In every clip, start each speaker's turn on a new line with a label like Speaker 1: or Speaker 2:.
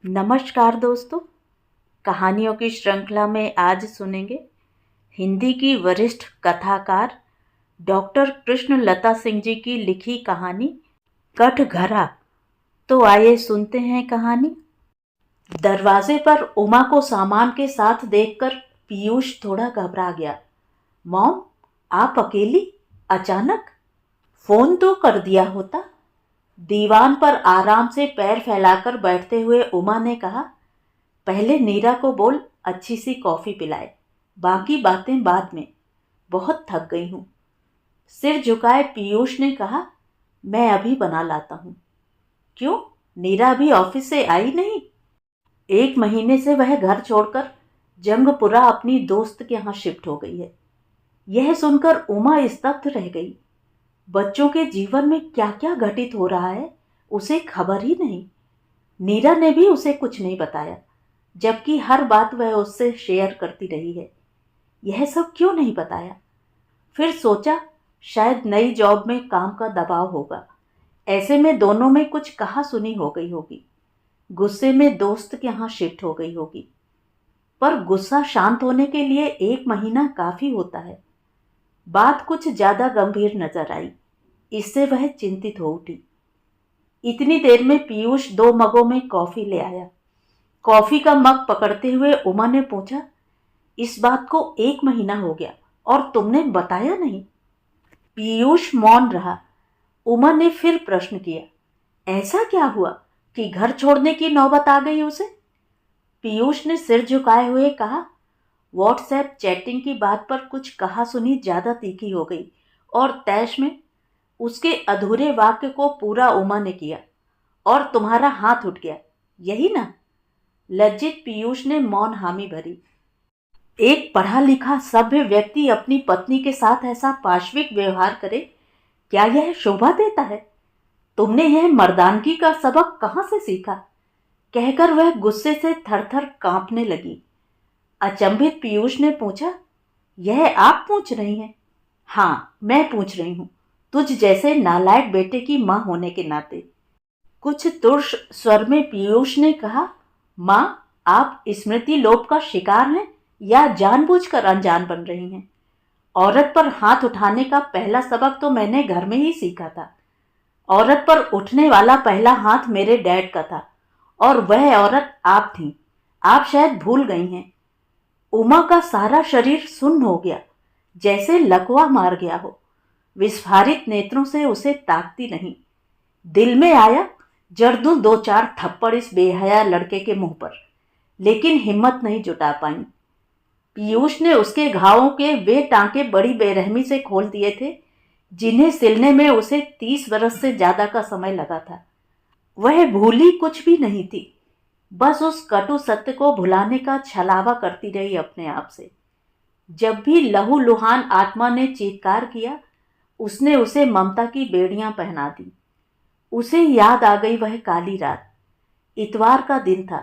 Speaker 1: नमस्कार दोस्तों। कहानियों की श्रृंखला में आज सुनेंगे हिंदी की वरिष्ठ कथाकार डॉक्टर कृष्णलता सिंह जी की लिखी कहानी कटघरा। तो आइए सुनते हैं कहानी। दरवाजे पर उमा को सामान के साथ देखकर पीयूष थोड़ा घबरा गया। मॉम, आप अकेली? अचानक? फोन तो कर दिया होता। दीवान पर आराम से पैर फैलाकर बैठते हुए उमा ने कहा, पहले नीरा को बोल अच्छी सी कॉफी पिलाए, बाकी बातें बाद में। बहुत थक गई हूं। सिर झुकाए पीयूष ने कहा, मैं अभी बना लाता हूं। क्यों, नीरा अभी ऑफिस से आई नहीं? 1 महीने से वह घर छोड़कर जंगपुरा अपनी दोस्त के यहाँ शिफ्ट हो गई है। यह सुनकर उमा स्तब्ध रह गई। बच्चों के जीवन में क्या क्या घटित हो रहा है उसे खबर ही नहीं। नीरा ने भी उसे कुछ नहीं बताया, जबकि हर बात वह उससे शेयर करती रही है। यह सब क्यों नहीं बताया? फिर सोचा शायद नई जॉब में काम का दबाव होगा। ऐसे में दोनों में कुछ कहा सुनी हो गई होगी। गुस्से में दोस्त के यहाँ शिफ्ट हो गई होगी। पर गुस्सा शांत होने के लिए 1 महीना काफी होता है। बात कुछ ज्यादा गंभीर नजर आई। इससे वह चिंतित हो उठी। इतनी देर में पीयूष 2 मगों में कॉफी ले आया। कॉफी का मग पकड़ते हुए उमा ने पूछा, इस बात को 1 महीना हो गया और तुमने बताया नहीं? पीयूष मौन रहा। उमा ने फिर प्रश्न किया, ऐसा क्या हुआ कि घर छोड़ने की नौबत आ गई उसे? पीयूष ने सिर झुकाए हुए कहा, व्हाट्सएप चैटिंग की बात पर कुछ कहा सुनी ज्यादा तीखी हो गई और तैश में उसके अधूरे वाक्य को पूरा उमा ने किया। और तुम्हारा हाथ उठ गया, यही ना? लज्जित पीयूष ने मौन हामी भरी। एक पढ़ा लिखा सभ्य व्यक्ति अपनी पत्नी के साथ ऐसा पाशविक व्यवहार करे, क्या यह शोभा देता है? तुमने यह मर्दानगी का सबक कहां से सीखा? कहकर वह गुस्से से थरथर कांपने लगी। अचंभित पीयूष ने पूछा, यह आप पूछ रही हैं? हाँ, मैं पूछ रही हूं, तुझ जैसे नालायक बेटे की मां होने के नाते। कुछ तुर्ष स्वर में पीयूष ने कहा, मां, आप स्मृति लोप का शिकार हैं या जानबूझकर अनजान बन रही हैं? औरत पर हाथ उठाने का पहला सबक तो मैंने घर में ही सीखा था। औरत पर उठने वाला पहला हाथ मेरे डैड का था और वह औरत आप थी। आप शायद भूल गई हैं। उमा का सारा शरीर सुन्न हो गया, जैसे लकवा मार गया हो। विस्फारित नेत्रों से उसे ताकती नहीं। दिल में आया जड़ दूं 2-4 थप्पड़ इस बेहया लड़के के मुंह पर, लेकिन हिम्मत नहीं जुटा पाई। पीयूष ने उसके घावों के वे टांके बड़ी बेरहमी से खोल दिए थे जिन्हें सिलने में उसे 30 बरस से ज्यादा का समय लगा था। वह भूली कुछ भी नहीं थी, बस उस कटु सत्य को भुलाने का छलावा करती रही अपने आप से। जब भी लहूलुहान आत्मा ने चीत्कार किया, उसने उसे ममता की बेड़ियां पहना दी। उसे याद आ गई वह काली रात। इतवार का दिन था।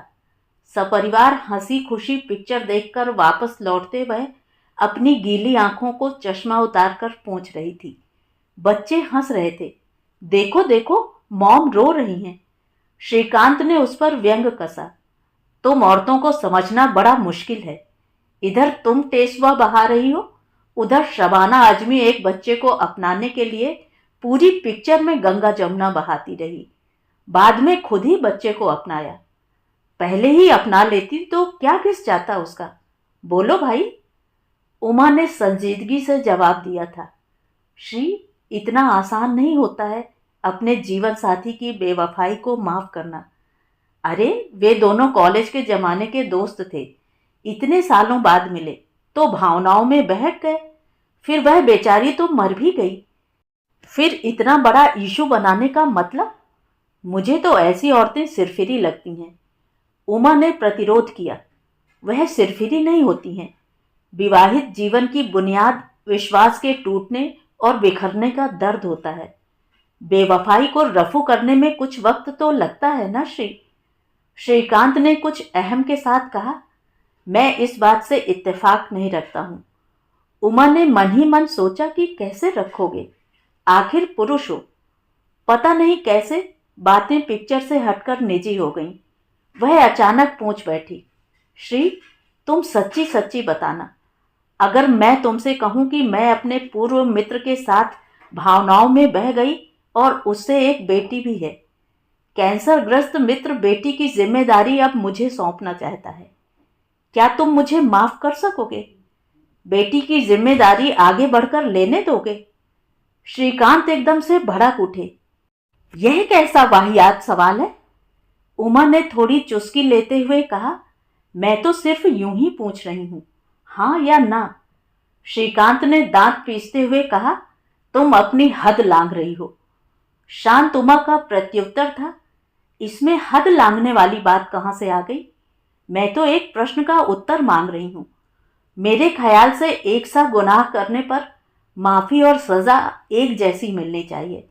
Speaker 1: सपरिवार हंसी खुशी पिक्चर देखकर वापस लौटते वह अपनी गीली आंखों को चश्मा उतारकर पोंछ रही थी। बच्चे हंस रहे थे। देखो देखो, मॉम रो रही हैं। श्रीकांत ने उस पर व्यंग कसा। तुम औरतों को समझना बड़ा मुश्किल है। इधर तुम टेसुआ बहा रही हो, उधर शबाना आजमी एक बच्चे को अपनाने के लिए पूरी पिक्चर में गंगा जमुना बहाती रही। बाद में खुद ही बच्चे को अपनाया। पहले ही अपना लेती तो क्या घिस जाता उसका? बोलो भाई। उमा ने संजीदगी से जवाब दिया था, श्री, इतना आसान नहीं होता है अपने जीवन साथी की बेवफाई को माफ करना। अरे, वे दोनों कॉलेज के जमाने के दोस्त थे। इतने सालों बाद मिले तो भावनाओं में बहक गए। फिर वह बेचारी तो मर भी गई। फिर इतना बड़ा इशू बनाने का मतलब? मुझे तो ऐसी औरतें सिरफिरी लगती हैं। उमा ने प्रतिरोध किया, वह सिरफिरी नहीं होती हैं। विवाहित जीवन की बुनियाद विश्वास के टूटने और बिखरने का दर्द होता है। बेवफाई को रफू करने में कुछ वक्त तो लगता है ना श्री? श्रीकांत ने कुछ अहम के साथ कहा, मैं इस बात से इत्तेफाक नहीं रखता हूं। उमा ने मन ही मन सोचा कि कैसे रखोगे, आखिर पुरुष हो। पता नहीं कैसे बातें पिक्चर से हटकर निजी हो गईं। वह अचानक पूछ बैठी, श्री, तुम सच्ची सच्ची बताना, अगर मैं तुमसे कहूं कि मैं अपने पूर्व मित्र के साथ भावनाओं में बह गई और उससे एक बेटी भी है, कैंसर ग्रस्त मित्र बेटी की जिम्मेदारी अब मुझे सौंपना चाहता है, क्या तुम मुझे माफ कर सकोगे? बेटी की जिम्मेदारी आगे बढ़कर लेने दोगे? श्रीकांत एकदम से भड़क उठे। यह कैसा वाहियात सवाल है? उमा ने थोड़ी चुस्की लेते हुए कहा, मैं तो सिर्फ यूं ही पूछ रही हूं, हाँ या ना। श्रीकांत ने दांत पीसते हुए कहा, तुम अपनी हद लांघ रही हो। शांत उमा का प्रत्युत्तर था, इसमें हद लांघने वाली बात कहां से आ गई? मैं तो एक प्रश्न का उत्तर मांग रही हूं। मेरे ख्याल से एक सा गुनाह करने पर माफी और सजा एक जैसी मिलनी चाहिए।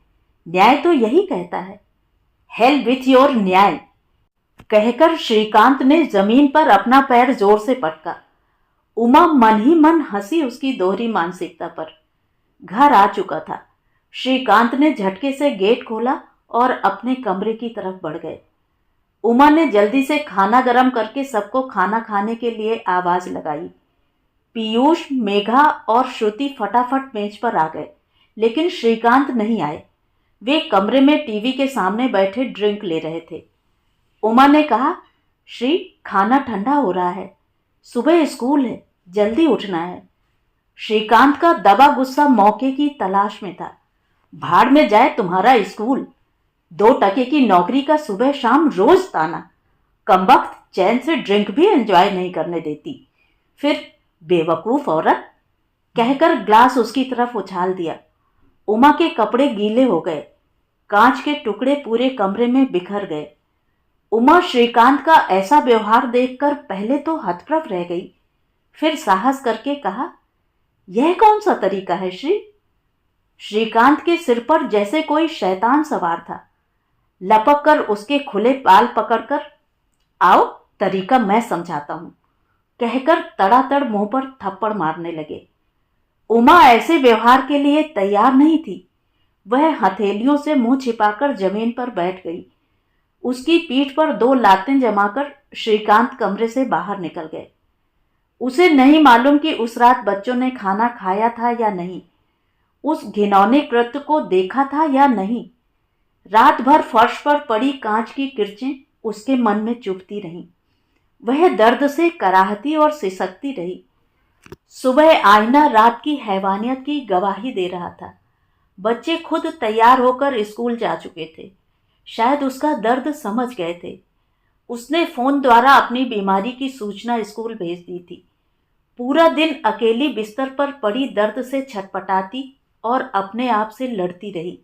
Speaker 1: न्याय तो यही कहता है। हेल विथ योर न्याय, कहकर श्रीकांत ने जमीन पर अपना पैर जोर से पटका। उमा मन ही मन हंसी उसकी दोहरी मानसिकता पर। घर आ चुका था। श्रीकांत ने झटके से गेट खोला और अपने कमरे की तरफ बढ़ गए। उमा ने जल्दी से खाना गर्म करके सबको खाना खाने के लिए आवाज लगाई। पीयूष, मेघा और श्रुति फटाफट मेज पर आ गए, लेकिन श्रीकांत नहीं आए। वे कमरे में टीवी के सामने बैठे ड्रिंक ले रहे थे। उमा ने कहा, श्री, खाना ठंडा हो रहा है, सुबह स्कूल है, जल्दी उठना है। श्रीकांत का दबा गुस्सा मौके की तलाश में था। भाड़ में जाए तुम्हारा स्कूल, 2 टके की नौकरी का सुबह शाम रोज ताना। कमबख्त चैन से ड्रिंक भी एंजॉय नहीं करने देती। फिर बेवकूफ औरत, कहकर ग्लास उसकी तरफ उछाल दिया। उमा के कपड़े गीले हो गए। कांच के टुकड़े पूरे कमरे में बिखर गए। उमा श्रीकांत का ऐसा व्यवहार देखकर पहले तो हतप्रभ रह गई, फिर साहस करके कहा, यह कौन सा तरीका है श्री? श्रीकांत के सिर पर जैसे कोई शैतान सवार था। लपक कर उसके खुले बाल पकड़कर, आओ तरीका मैं समझाता हूं, कहकर तड़ातड़ मुंह पर थप्पड़ मारने लगे। उमा ऐसे व्यवहार के लिए तैयार नहीं थी। वह हथेलियों से मुंह छिपाकर जमीन पर बैठ गई। उसकी पीठ पर 2 लातें जमाकर श्रीकांत कमरे से बाहर निकल गए। उसे नहीं मालूम कि उस रात बच्चों ने खाना खाया था या नहीं, उस घिनौने कृत्य को देखा था या नहीं। रात भर फर्श पर पड़ी कांच की किरचें उसके मन में चुभती रहीं। वह दर्द से कराहती और सिसकती रही। सुबह आईना रात की हैवानियत की गवाही दे रहा था। बच्चे खुद तैयार होकर स्कूल जा चुके थे। शायद उसका दर्द समझ गए थे। उसने फोन द्वारा अपनी बीमारी की सूचना स्कूल भेज दी थी। पूरा दिन अकेली बिस्तर पर पड़ी दर्द से छटपटाती और अपने आप से लड़ती रही।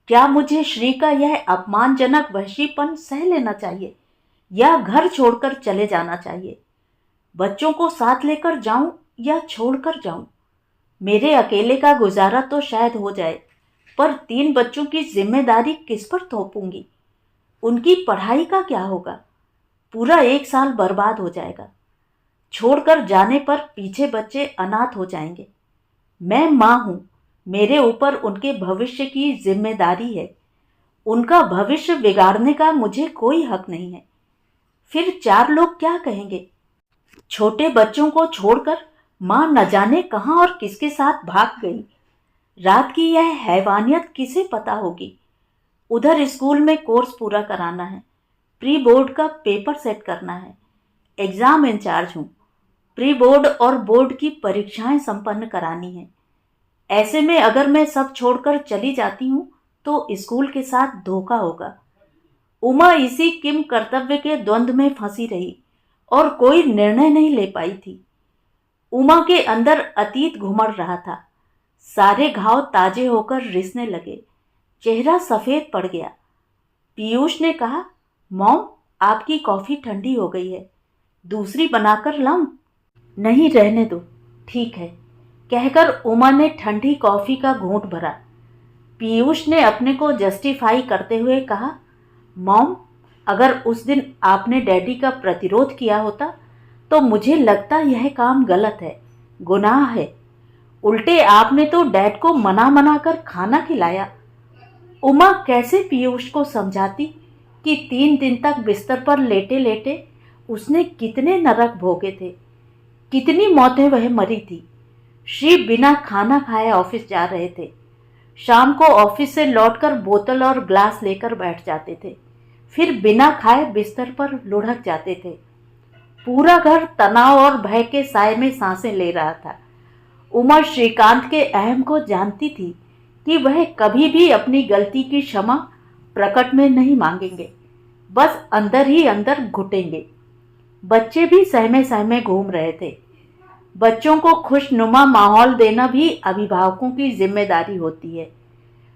Speaker 1: क्या मुझे श्री का यह अपमानजनक वहशीपन सह लेना चाहिए या घर छोड़कर चले जाना चाहिए? बच्चों को साथ लेकर जाऊं या छोड़कर जाऊं? मेरे अकेले का गुजारा तो शायद हो जाए, पर 3 बच्चों की जिम्मेदारी किस पर थोपूंगी? उनकी पढ़ाई का क्या होगा? पूरा 1 साल बर्बाद हो जाएगा। छोड़कर जाने पर पीछे बच्चे अनाथ हो जाएंगे। मैं मां हूं, मेरे ऊपर उनके भविष्य की जिम्मेदारी है। उनका भविष्य बिगाड़ने का मुझे कोई हक नहीं है। फिर 4 लोग क्या कहेंगे? छोटे बच्चों को छोड़कर मां न जाने कहां और किसके साथ भाग गई। रात की यह हैवानियत किसे पता होगी? उधर स्कूल में कोर्स पूरा कराना है, प्री बोर्ड का पेपर सेट करना है, एग्जाम इंचार्ज हूं, प्री बोर्ड और बोर्ड की परीक्षाएं संपन्न करानी है। ऐसे में अगर मैं सब छोड़कर चली जाती हूं तो स्कूल के साथ धोखा होगा। उमा इसी किम कर्तव्य के द्वंद्व में फंसी रही और कोई निर्णय नहीं ले पाई थी। उमा के अंदर अतीत घुमड़ रहा था। सारे घाव ताजे होकर रिसने लगे। चेहरा सफेद पड़ गया। पीयूष ने कहा, मॉम, आपकी कॉफी ठंडी हो गई है, दूसरी बनाकर लाऊं? नहीं, रहने दो, ठीक है, कहकर उमा ने ठंडी कॉफी का घूंट भरा। पीयूष ने अपने को जस्टिफाई करते हुए कहा, मॉम, अगर उस दिन आपने डैडी का प्रतिरोध किया होता तो मुझे लगता यह काम गलत है, गुनाह है। उल्टे आपने तो डैड को मना मना कर खाना खिलाया। उमा कैसे पीयूष को समझाती? कि 3 दिन तक बिस्तर पर लेटे लेटे उसने कितने नरक भोगे थे, कितनी मौतें वह मरी थी। श्री बिना खाना खाए ऑफिस जा रहे थे। शाम को ऑफिस से लौटकर बोतल और ग्लास लेकर बैठ जाते थे, फिर बिना खाए बिस्तर पर लुढ़क जाते थे। पूरा घर तनाव और भय के साए में सांसें ले रहा था। उमा श्रीकांत के अहम को जानती थी कि वह कभी भी अपनी गलती की क्षमा प्रकट में नहीं मांगेंगे, बस अंदर ही अंदर घुटेंगे। बच्चे भी सहमे सहमे घूम रहे थे। बच्चों को खुशनुमा माहौल देना भी अभिभावकों की जिम्मेदारी होती है।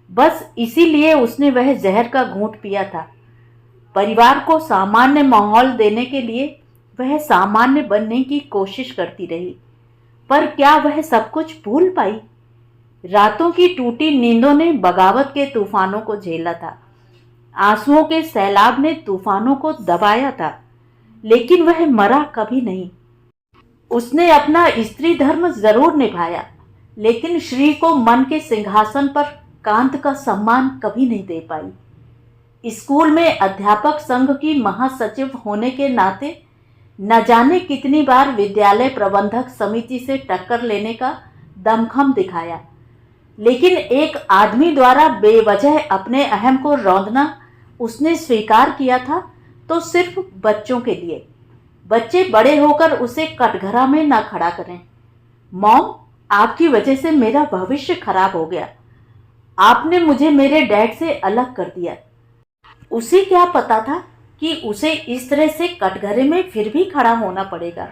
Speaker 1: बस इसीलिए उसने वह जहर का घूंट पिया था। परिवार को सामान्य माहौल देने के लिए वह सामान्य बनने की कोशिश करती रही, पर क्या वह सब कुछ भूल पाई? रातों की टूटी नींदों ने बगावत के तूफानों को झेला था, आंसुओं के सैलाब ने तूफानों को दबाया था, लेकिन वह मरा कभी नहीं। उसने अपना स्त्री धर्म जरूर निभाया, लेकिन श्री को मन के सिंहासन पर कांत का सम्मान कभी नहीं दे पाई। स्कूल में अध्यापक संघ की महासचिव होने के नाते न जाने कितनी बार विद्यालय प्रबंधक समिति से टक्कर लेने का दमखम दिखाया, लेकिन एक आदमी द्वारा बेवजह अपने अहम को रौंदना उसने स्वीकार किया था, तो सिर्फ बच्चों के लिए। बच्चे बड़े होकर उसे कटघरा में ना खड़ा करें। मॉम, आपकी वजह से मेरा भविष्य खराब हो गया। आपने मुझे मेरे डैड से अलग कर दिया। उसे क्या पता था कि उसे इस तरह से कटघरे में फिर भी खड़ा होना पड़ेगा।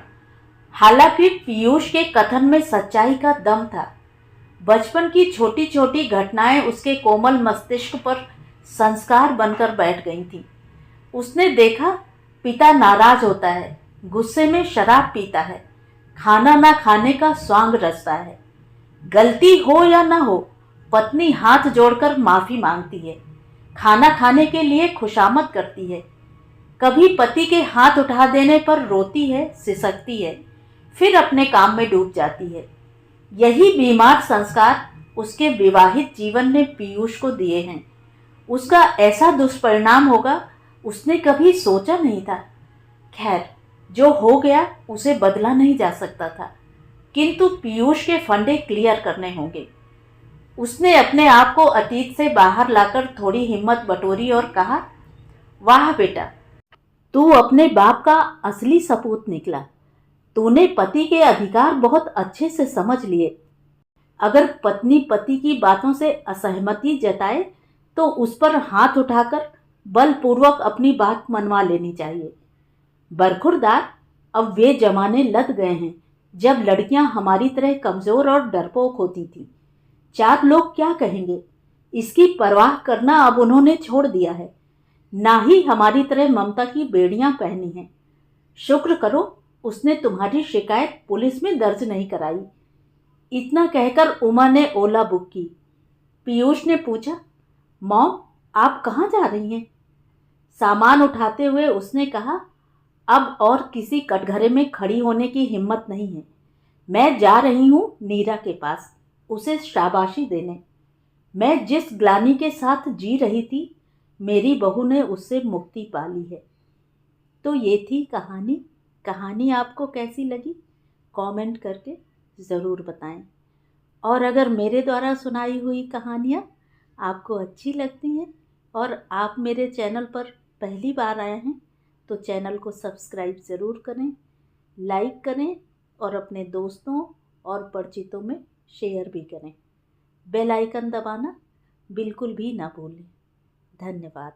Speaker 1: हालांकि पीयूष के कथन में सच्चाई का दम था। बचपन की छोटी छोटी घटनाएं उसके कोमल मस्तिष्क पर संस्कार बनकर बैठ गई थीं। उसने देखा, पिता नाराज होता है, गुस्से में शराब पीता है, खाना ना खाने का स्वांग रचता है। गलती हो या ना हो, पत्नी हाथ जोड़कर माफी मांगती है, खाना खाने के लिए खुशामद करती है। कभी पति के हाथ उठा देने पर रोती है, सिसकती है, फिर अपने काम में डूब जाती है। यही बीमार संस्कार उसके विवाहित जीवन ने पीयूष को दिए हैं। उसका ऐसा दुष्परिणाम होगा उसने कभी सोचा नहीं था। खैर, जो हो गया उसे बदला नहीं जा सकता था, किंतु पीयूष के फंडे क्लियर करने होंगे। उसने अपने आप को अतीत से बाहर लाकर थोड़ी हिम्मत बटोरी और कहा, वाह बेटा, तू अपने बाप का असली सपूत निकला। तूने पति के अधिकार बहुत अच्छे से समझ लिए। अगर पत्नी पति की बातों से असहमति जताए तो उस पर हाथ उठाकर बलपूर्वक अपनी बात मनवा लेनी चाहिए। बरखुरदार, अब वे जमाने लद गए हैं जब लड़कियां हमारी तरह कमजोर और डरपोक होती थीं। 4 लोग क्या कहेंगे, इसकी परवाह करना अब उन्होंने छोड़ दिया है। ना ही हमारी तरह ममता की बेड़ियां पहनी हैं। शुक्र करो उसने तुम्हारी शिकायत पुलिस में दर्ज नहीं कराई। इतना कहकर उमा ने ओला बुक की। पीयूष ने पूछा, मॉम, आप कहाँ जा रही हैं? सामान उठाते हुए उसने कहा, अब और किसी कटघरे में खड़ी होने की हिम्मत नहीं है। मैं जा रही हूँ नीरा के पास, उसे शाबाशी देने। मैं जिस ग्लानि के साथ जी रही थी, मेरी बहू ने उससे मुक्ति पा ली है। तो ये थी कहानी। कहानी आपको कैसी लगी कमेंट करके ज़रूर बताएं। और अगर मेरे द्वारा सुनाई हुई कहानियाँ आपको अच्छी लगती हैं और आप मेरे चैनल पर पहली बार आए हैं तो चैनल को सब्सक्राइब ज़रूर करें, लाइक करें और अपने दोस्तों और परिचितों में शेयर भी करें। बेल आइकन दबाना बिल्कुल भी ना भूलें। धन्यवाद।